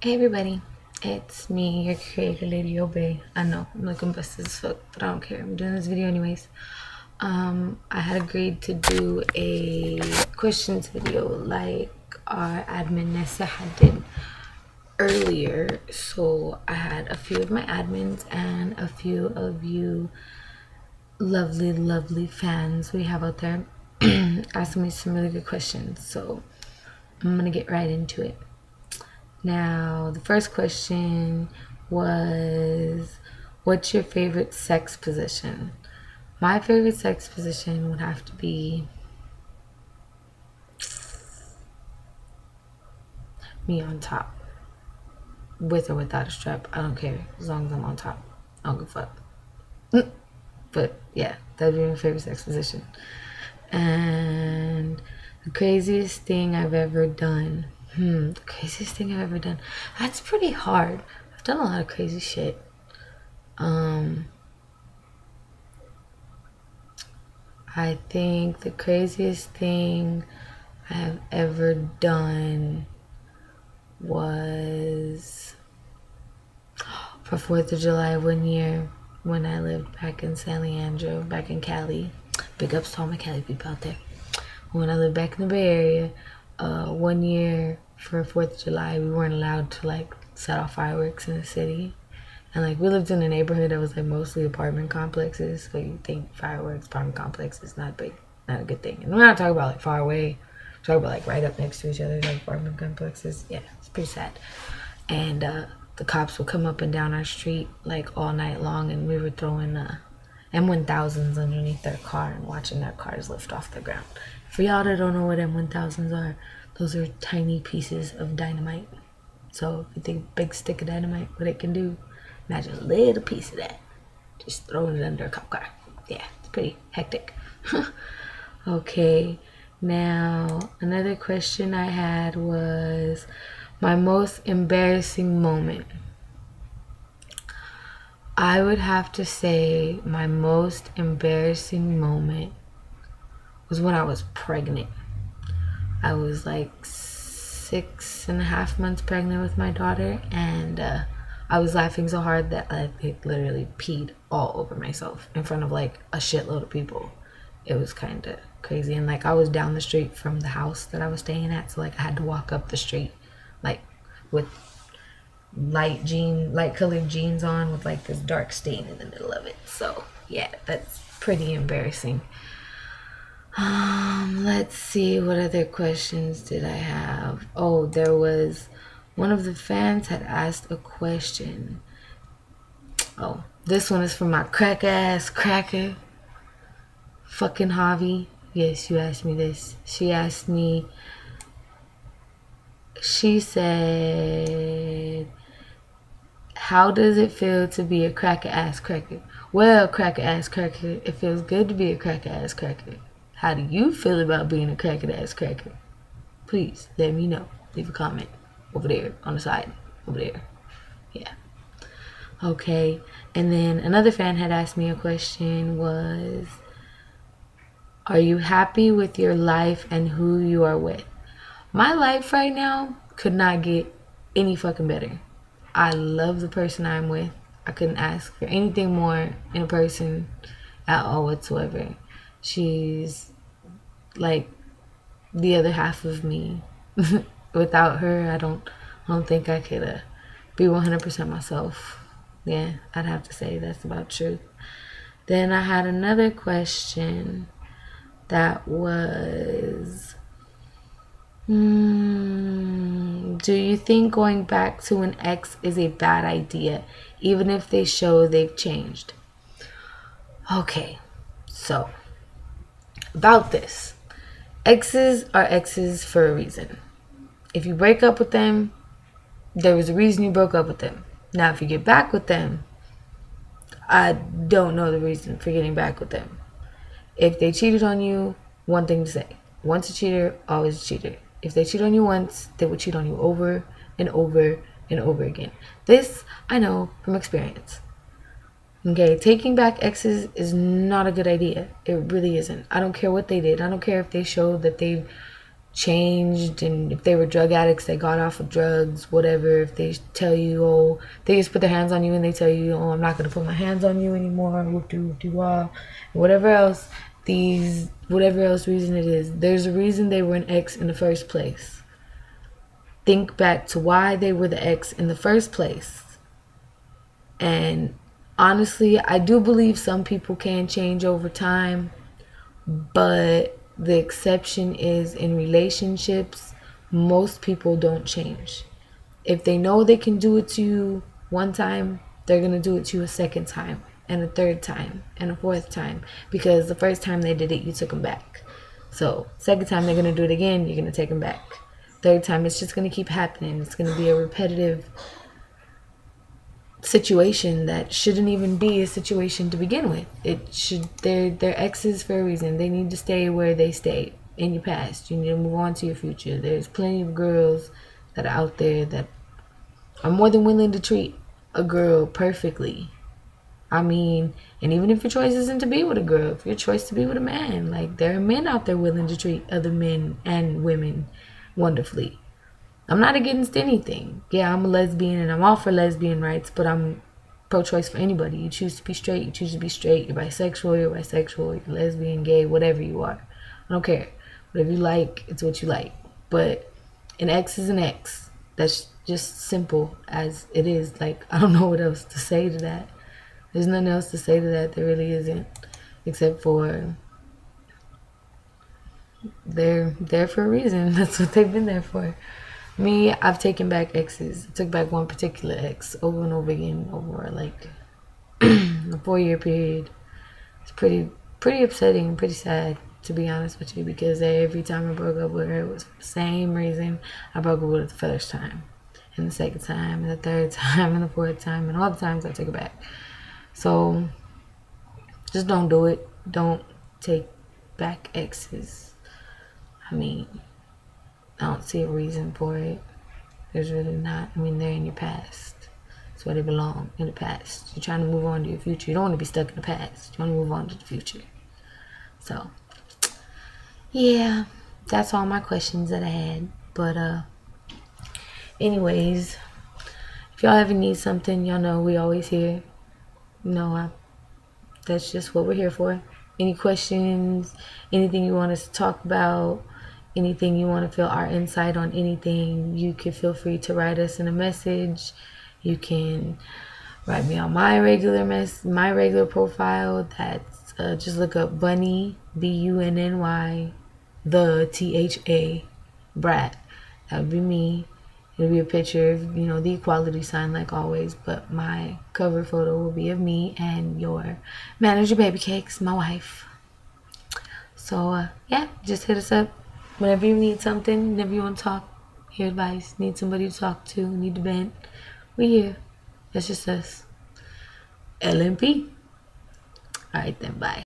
Hey everybody, it's me, your creator, Lady Obey. I know, I'm looking busted as fuck, but I don't care. I'm doing this video anyways. I had agreed to do a questions video like our adminz had did earlier. So I had a few of my admins and a few of you lovely fans we have out there asking me some really good questions. So I'm gonna get right into it. Now, the first question was, what's your favorite sex position? My favorite sex position would have to be me on top. With or without a strap, I don't care. As long as I'm on top, I don't give a fuck. But yeah, that'd be my favorite sex position. And the craziest thing I've ever done. The craziest thing I've ever done. That's pretty hard. I've done a lot of crazy shit. I think the craziest thing I have ever done was for 4th of July one year when I lived back in San Leandro, back in Cali. Big ups to all my Cali people out there. When I lived back in the Bay Area, 1 year for 4th of July, we weren't allowed to like set off fireworks in the city. And like we lived in a neighborhood that was like mostly apartment complexes. So you think fireworks, apartment complexes, not a good thing. And we're not talking about like far away. We're talking about like right up next to each other, like apartment complexes. Yeah, it's pretty sad. And the cops would come up and down our street like all night long, and we were throwing M1000s underneath their car and watching their cars lift off the ground. For y'all that don't know what M1000s are, those are tiny pieces of dynamite. So if you think a big stick of dynamite, what it can do, imagine a little piece of that. Just throwing it under a cop car. Yeah, it's pretty hectic. Okay, now another question I had was my most embarrassing moment. I would have to say my most embarrassing moment was when I was pregnant. I was like 6.5 months pregnant with my daughter, and I was laughing so hard that I literally peed all over myself in front of like a shitload of people. It was kind of crazy. And like I was down the street from the house that I was staying at, so like I had to walk up the street like with light colored jeans on with like this dark stain in the middle of it. So yeah, that's pretty embarrassing. Let's see, what other questions did I have? Oh, there was one of the fans had asked a question. Oh, this one is from my crack ass cracker, fucking Javi. Yes, you asked me this. She asked me, she said, how does it feel to be a cracker ass cracker? Well, cracker ass cracker, it feels good to be a cracker ass cracker. How do you feel about being a cracker ass cracker? Please let me know. Leave a comment over there on the side. Over there. Yeah. Okay. And then another fan had asked me a question was, are you happy with your life and who you are with? My life right now could not get any fucking better. I love the person I'm with. I couldn't ask for anything more in a person at all whatsoever. She's like the other half of me. Without her, I don't think I could be 100% myself. Yeah, I'd have to say that's about true. Then I had another question that was, do you think going back to an ex is a bad idea, even if they show they've changed? Okay, so about this. Exes are exes for a reason. If you break up with them, there was a reason you broke up with them. Now, if you get back with them, I don't know the reason for getting back with them. If they cheated on you, one thing to say. Once a cheater, always a cheater. If they cheat on you once, they will cheat on you over and over and over again. This I know from experience. Okay, taking back exes is not a good idea. It really isn't. I don't care what they did. I don't care if they showed that they've changed, and if they were drug addicts, they got off of drugs, whatever. If they tell you, oh, they just put their hands on you and they tell you, oh, I'm not going to put my hands on you anymore, whoop-de-whoop-de-wah, whatever else, whatever else reason it is, there's a reason they were an ex in the first place. Think back to why they were the ex in the first place. And honestly, I do believe some people can change over time, but the exception is in relationships. Most people don't change. If they know they can do it to you one time, they're going to do it to you a second time, and a third time, and a fourth time, because the first time they did it, you took them back. So second time they're going to do it again, you're going to take them back. Third time, it's just going to keep happening. It's going to be a repetitive situation that shouldn't even be a situation to begin with. They're exes for a reason. They need to stay where they stay in your past. You need to move on to your future. There's plenty of girls that are out there that are more than willing to treat a girl perfectly. I mean, and even if your choice isn't to be with a girl, if your choice to be with a man, like, there are men out there willing to treat other men and women wonderfully. I'm not against anything. Yeah, I'm a lesbian and I'm all for lesbian rights, but I'm pro-choice for anybody. You choose to be straight, you choose to be straight. You're bisexual, you're lesbian, gay, whatever you are. I don't care. Whatever you like, it's what you like. But an ex is an ex. That's just simple as it is. Like, I don't know what else to say to that. There's nothing else to say to that. There really isn't. Except for they're there for a reason. That's what they've been there for. Me, I've taken back exes. I took back one particular ex over and over again over like a 4-year period. It's pretty upsetting and pretty sad, to be honest with you, because every time I broke up with her, it was the same reason I broke up with her the first time, and the second time, and the third time, and the fourth time, and all the times I took it back. So just don't do it. Don't take back exes. I mean, I don't see a reason for it. There's really not. I mean, they're in your past. That's where they belong, in the past. You're trying to move on to your future. You don't want to be stuck in the past. You want to move on to the future. So, yeah, that's all my questions that I had. But, anyways, if y'all ever need something, y'all know we always here. You know, that's just what we're here for. Any questions, anything you want us to talk about, anything you want to feel our insight on anything, you can feel free to write us in a message. You can write me on my regular profile. That's just look up Bunny, Bunny, the THA, Brat. That would be me. It'll be a picture of, you know, the equality sign like always, but my cover photo will be of me and your manager baby cakes, my wife. So yeah, just hit us up whenever you need something, whenever you want to talk, hear advice, need somebody to talk to, need to vent. We here. That's just us. LMP. Alright then, bye.